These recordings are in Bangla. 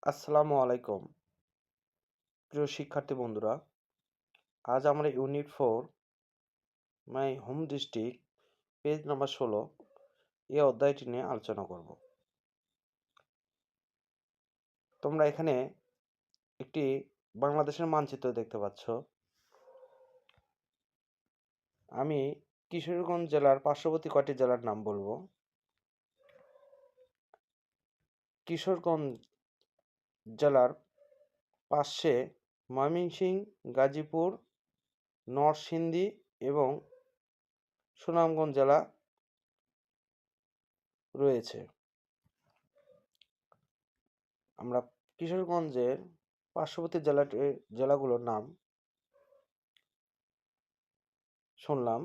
আসসালামু আলাইকুম প্রিয় শিক্ষার্থী বন্ধুরা। আজ আমরা unit 4 my home district page number 16 এই অধ্যায়টি নিয়ে আলোচনা করব। তোমরা এখানে একটি বাংলাদেশের মানচিত্র দেখতে পাচ্ছ। আমি কিশোরগঞ্জ জেলার পার্শ্ববর্তী কয়টি জেলার নাম বলবো। কিশোরগঞ্জ জেলার পাশে ময়মনসিংহ, গাজীপুর, নরসিংদী এবং সুনামগঞ্জ জেলা রয়েছে। আমরা কিশোরগঞ্জের পার্শ্ববর্তী জেলাগুলোর নাম শুনলাম।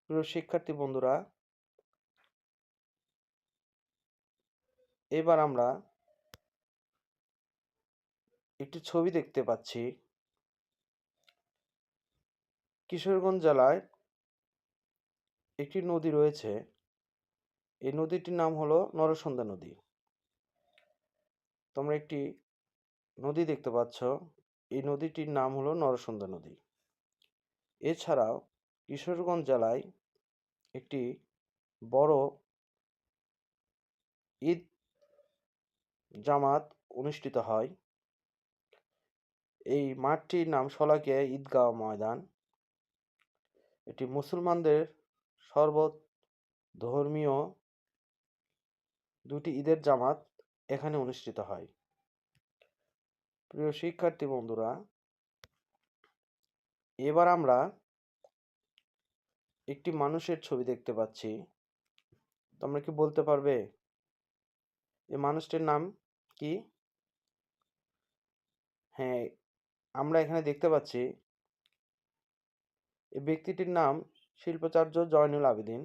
প্রিয় শিক্ষার্থী বন্ধুরা, এবার আমরা একটি ছবি দেখতে পাচ্ছি। কিশোরগঞ্জ জেলায় একটি নদী রয়েছে। এই নদীটির নাম হলো নরসুন্দা নদী। তোমরা একটি নদী দেখতে পাচ্ছ। এই নদীটির নাম হলো নরসুন্দা নদী। এছাড়াও কিশোরগঞ্জ জেলায় একটি বড় ঈদ জামাত অনুষ্ঠিত হয়। এই মাঠটির নাম শোলাকিয়া ঈদগাহ ময়দান। এটি মুসলমানদের সর্বধর্মীয় দুটি ঈদের জামাত এখানে অনুষ্ঠিত হয়। প্রিয় শিক্ষার্থী বন্ধুরা, এবার আমরা একটি মানুষের ছবি দেখতে পাচ্ছি। তোমরা কি বলতে পারবে এই মানুষটির নাম কি? হ্যাঁ, আমরা এখানে দেখতে পাচ্ছি এই ব্যক্তিটির নাম শিল্পাচার্য জয়নুল আবেদিন।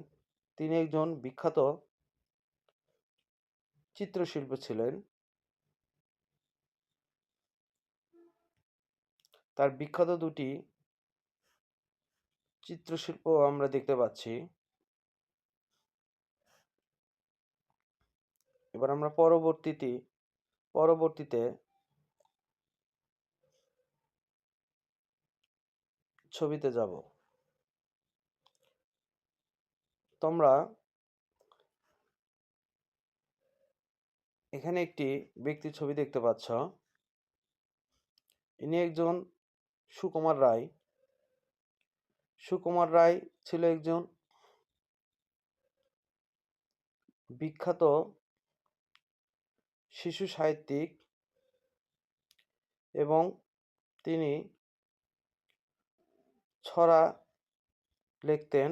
তিনি একজন বিখ্যাত চিত্রশিল্পী ছিলেন। তার বিখ্যাত দুটি চিত্রশিল্প আমরা দেখতে পাচ্ছি। এবার আমরা পরবর্তীতে ছবিতে যাব। তোমরা এখানে একটি ব্যক্তির ছবি দেখতে পাচ্ছ। ইনি একজন সুকুমার রায়। সুকুমার রায় ছিল একজন বিখ্যাত শিশু সাহিত্যিক এবং তিনি ছড়া লিখতেন।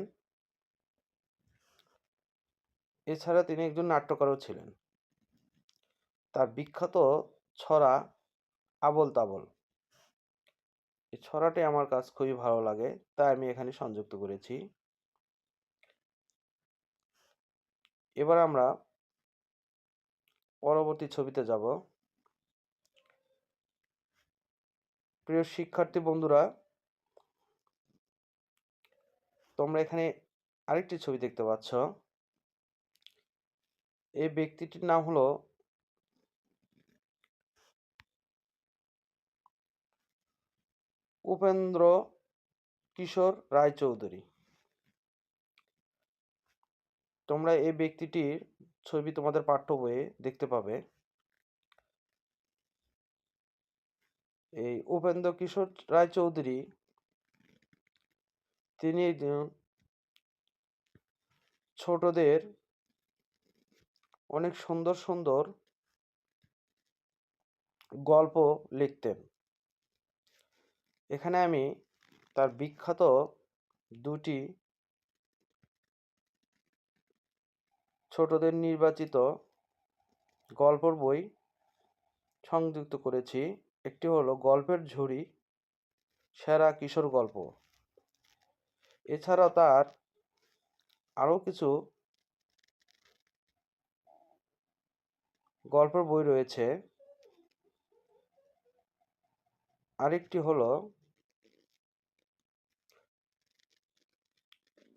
এছাড়া তিনি একজন নাট্যকারও ছিলেন। তার বিখ্যাত ছড়া আবোল তাবোল, এই ছড়াটি আমার কাছে খুবই ভালো লাগে, তাই আমি এখানে সংযুক্ত করেছি। এবার আমরা পরবর্তী ছবিতে যাব। প্রিয় শিক্ষার্থী বন্ধুরা, তোমরা এখানে আরেকটি ছবি দেখতে পাচ্ছ। এই ব্যক্তিটির নাম হলো উপেন্দ্র কিশোর রায়চৌধুরী। তোমরা এই ব্যক্তিটির ছবি তোমাদের পাঠ্য বইয়ে দেখতে পাবে। এই উপেন্দ্র কিশোর রায়চৌধুরী তিনি একজন ছোটদের অনেক সুন্দর সুন্দর গল্প লিখতেন। এখানে আমি তার বিখ্যাত দুটি ছোটদের নির্বাচিত গল্পের বই সংযুক্ত করেছি। একটি হলো গল্পের ঝুড়ি সেরা কিশোর গল্প। এছাড়াও তার আরও কিছু গল্পের বই রয়েছে। আরেকটি হলো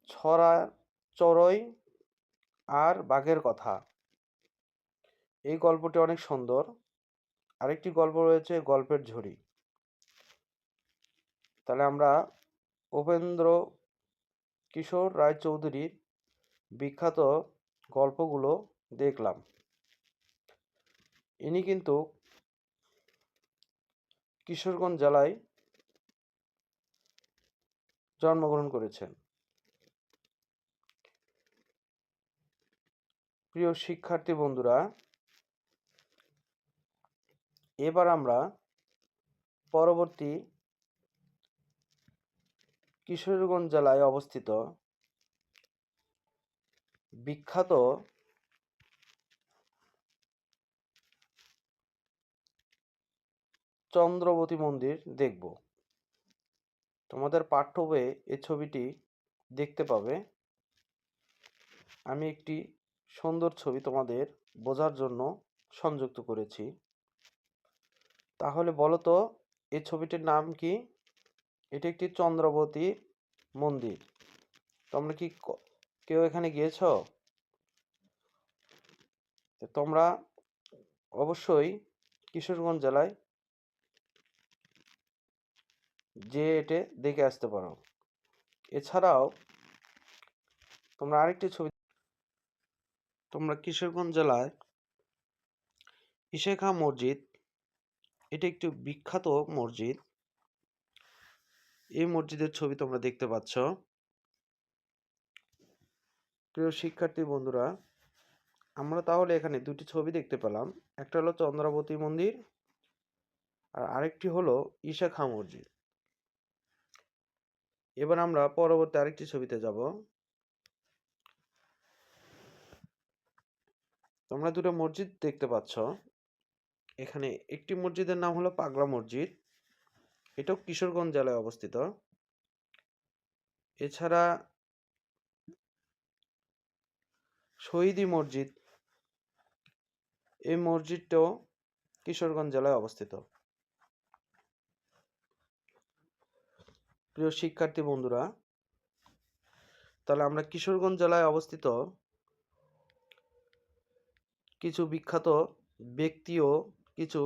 ছড়া চড়ই আর বাঘের কথা। এই গল্পটি অনেক সুন্দর। আরেকটি গল্প রয়েছে গল্পের ঝুড়ি। তাহলে আমরা উপেন্দ্র কিশোর রায়চৌধুরীর বিখ্যাত গল্পগুলো দেখলাম। ইনি কিন্তু কিশোরগঞ্জ জেলায় জন্মগ্রহণ করেছেন। প্রিয় শিক্ষার্থী বন্ধুরা, এবার আমরা পরবর্তী কিশোরগঞ্জ জেলায় অবস্থিত বিখ্যাত চন্দ্রবতী মন্দির দেখব। তোমাদের পাঠ্য বইয়ে এই ছবিটি দেখতে পাবে। আমি একটি সুন্দর ছবি তোমাদের বোঝার জন্য সংযুক্ত করেছি। তাহলে বলো তো, এই ছবিটির নাম কি? এটি একটি চন্দ্রবতী মন্দির। তোমরা কি কেউ এখানে গিয়েছ? তোমরা অবশ্যই কিশোরগঞ্জ জেলায় যে এটে দেখে আসতে পারো। এছাড়াও তোমরা আরেকটি ছবি, তোমরা কিশোরগঞ্জ জেলায় ঈশা খাঁ মসজিদ, এটি একটি বিখ্যাত মসজিদ। এই মসজিদের ছবি তোমরা দেখতে পাচ্ছ। প্রিয় শিক্ষার্থী বন্ধুরা, আমরা তাহলে এখানে দুটি ছবি দেখতে পেলাম। একটা হলো চন্দ্রাবতী মন্দির আর আরেকটি হলো ঈশা খাঁ মসজিদ। এবার আমরা পরবর্তী আরেকটি ছবিতে যাব। তোমরা দুটো মসজিদ দেখতে পাচ্ছ। এখানে একটি মসজিদের নাম হলো পাগলা মসজিদ, এটাও কিশোরগঞ্জ জেলায় অবস্থিত। এছাড়া শহীদি মসজিদ, এই মসজিদটাও কিশোরগঞ্জ জেলায় অবস্থিত। প্রিয় শিক্ষার্থী বন্ধুরা, তাহলে আমরা কিশোরগঞ্জ জেলায় অবস্থিত কিছু বিখ্যাত ব্যক্তি ও কিছু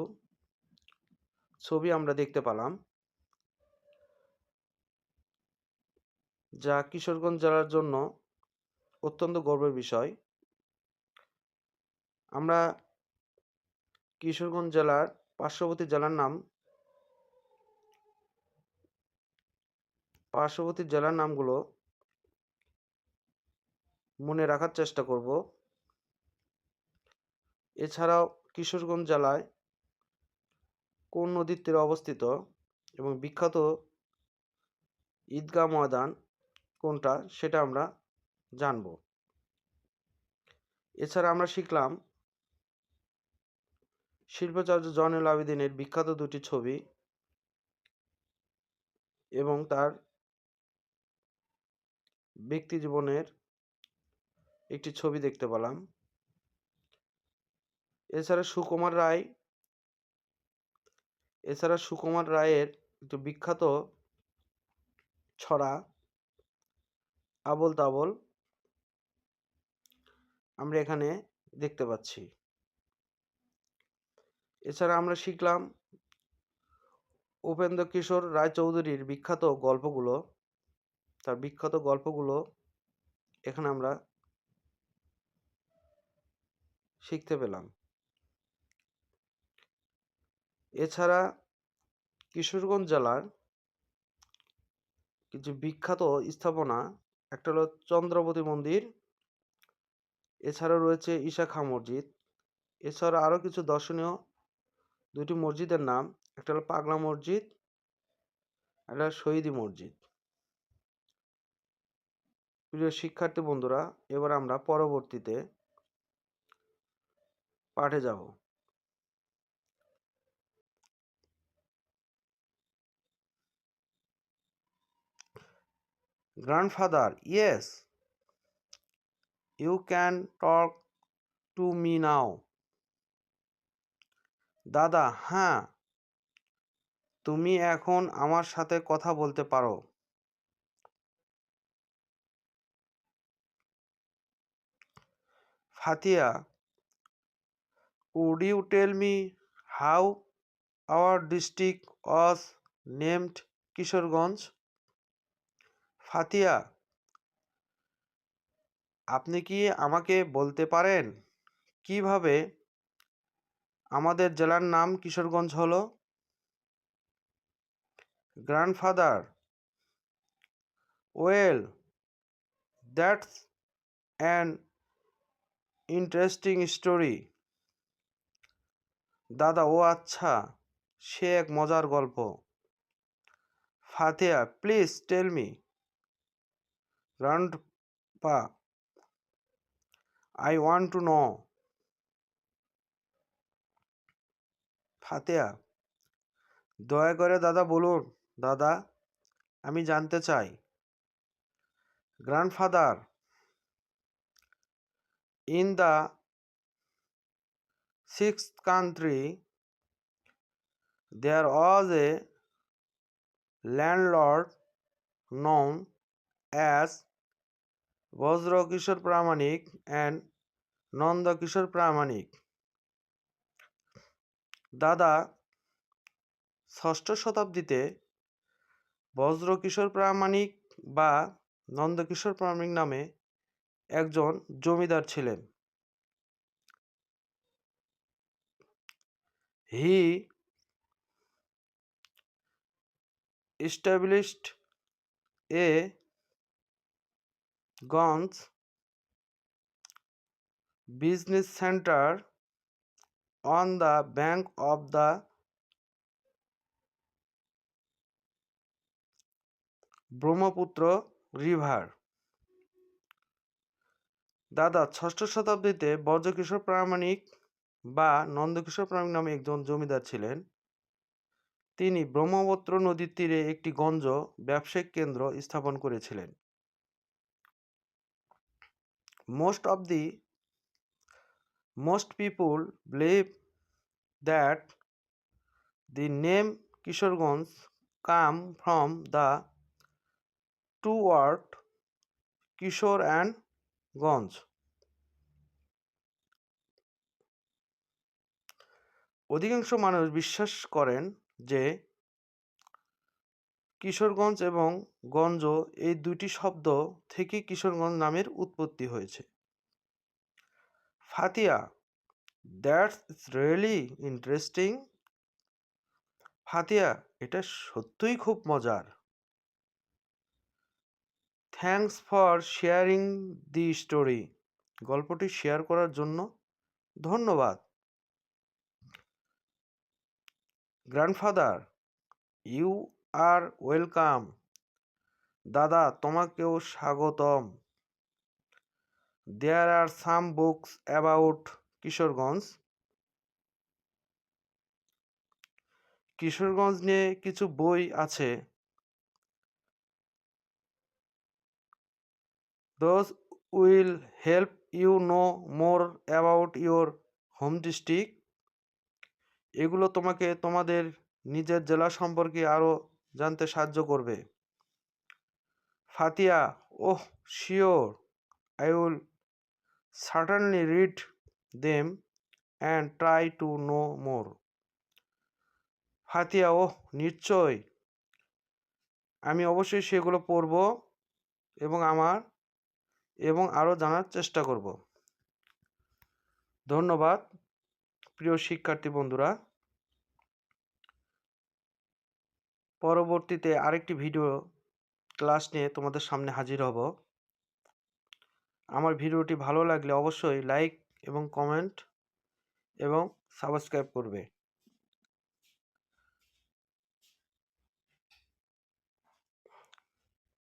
ছবি আমরা দেখতে পেলাম, যা কিশোরগঞ্জ জেলার জন্য অত্যন্ত গর্বের বিষয়। আমরা কিশোরগঞ্জ জেলার পার্শ্ববর্তী জেলার নামগুলো মনে রাখার চেষ্টা করব। এছাড়াও কিশোরগঞ্জ জেলায় কোন নদীর তীরে অবস্থিত এবং বিখ্যাত ঈদগাহ ময়দান কোনটা সেটা আমরা জানব। এছাড়া আমরা শিখলাম শিল্পাচার্য জয়নুল আবেদিনের বিখ্যাত দুটি ছবি এবং তার ব্যক্তি জীবনের একটি ছবি দেখতে পেলাম। এছাড়া সুকুমার রায়ের একটি বিখ্যাত ছড়া আবোল তাবোল আমরা এখানে দেখতে পাচ্ছি। এছাড়া আমরা শিখলাম উপেন্দ্র কিশোর রায়চৌধুরীর তার বিখ্যাত গল্পগুলো এখানে আমরা শিখতে পেলাম। এছাড়া কিশোরগঞ্জ জেলার কিছু বিখ্যাত স্থাপনা, একটা হলো চন্দ্রবতী মন্দির, এছাড়া রয়েছে ঈশা খাঁ মসজিদ। এছাড়া আরও কিছু দর্শনীয় দুটি মসজিদের নাম, একটা হলো পাগলা মসজিদ, একটা শহীদি মসজিদ। প্রিয় শিক্ষার্থী বন্ধুরা, এবার আমরা পরবর্তীতে পাঠে যাব। Grandfather, yes, you can talk to me now. দাদা, হ্যাঁ, তুমি এখন আমার সাথে কথা বলতে পারো। Fatiha, Would you tell me how our district was named Kishoreganj? Fatiha, আপনি কি আমাকে বলতে পারেন কিভাবে আমাদের জেলার নাম কিশোরগঞ্জ হলো? Grandfather, well, that's an interesting story. দাদা, ও আচ্ছা, সে এক মজার গল্প। Fatia, please tell me. Grandpa, I want to know. Fatia, দয়া করে দাদা বলুন। দাদা, আমি জানতে চাই। Grandfather, in the 6th country there was a landlord known as Vajra Kishore Pramanik and Nanda Kishore Pramanik. দাদা, 6ষ্ঠ শতাব্দীতে বজ্রকিশোর প্রামাণিক বা নন্দকিশোর প্রামাণিক নামে একজন জমিদার ছিলেন। হি established a Ganj business center on the bank of the Brahmaputra river. দাদা, 6ষ্ঠ শতাব্দীতে বজ্রকিশোর প্রামাণিক বা নন্দকিশোর প্রামাণিক নামে একজন জমিদার ছিলেন। তিনি ব্রহ্মপুত্র নদীর তীরে একটি গঞ্জ ব্যবসায়িক কেন্দ্র স্থাপন করেছিলেন। Most people believe that the name Kishorganj come from the two word Kishore and Ganj. অধিকাংশ মানুষ বিশ্বাস করেন যে কিশোরগঞ্জ এবং গঞ্জ এই দুটি শব্দ থেকে কিশোরগঞ্জ নামের উৎপত্তি হয়েছে। Fatia, that's really interesting. Fatia, এটা সত্যিই খুব মজার। Thanks for sharing the story. গল্পটি শেয়ার করার জন্য ধন্যবাদ। Grandfather, you are welcome. দাদা, তোমাকেও স্বাগতম। There are some books about Kishoreganj. Kishoreganj নিয়ে কিছু বই আছে। Those will help you know more about your home district. এগুলো তোমাকে তোমাদের নিজের জেলা সম্পর্কে আরও জানতে সাহায্য করবে। Fatia, oh sure, I will certainly read them and try to know more. Fatia, ওহ নিশ্চয়, আমি অবশ্যই সেগুলো পড়ব এবং আরও জানার চেষ্টা করব। ধন্যবাদ প্রিয় শিক্ষার্থী বন্ধুরা। পরবর্তীতে আরেকটি ভিডিও ক্লাস নিয়ে তোমাদের সামনে হাজির হব। আমার ভিডিওটি ভালো লাগলে অবশ্যই লাইক এবং কমেন্ট এবং সাবস্ক্রাইব করবে।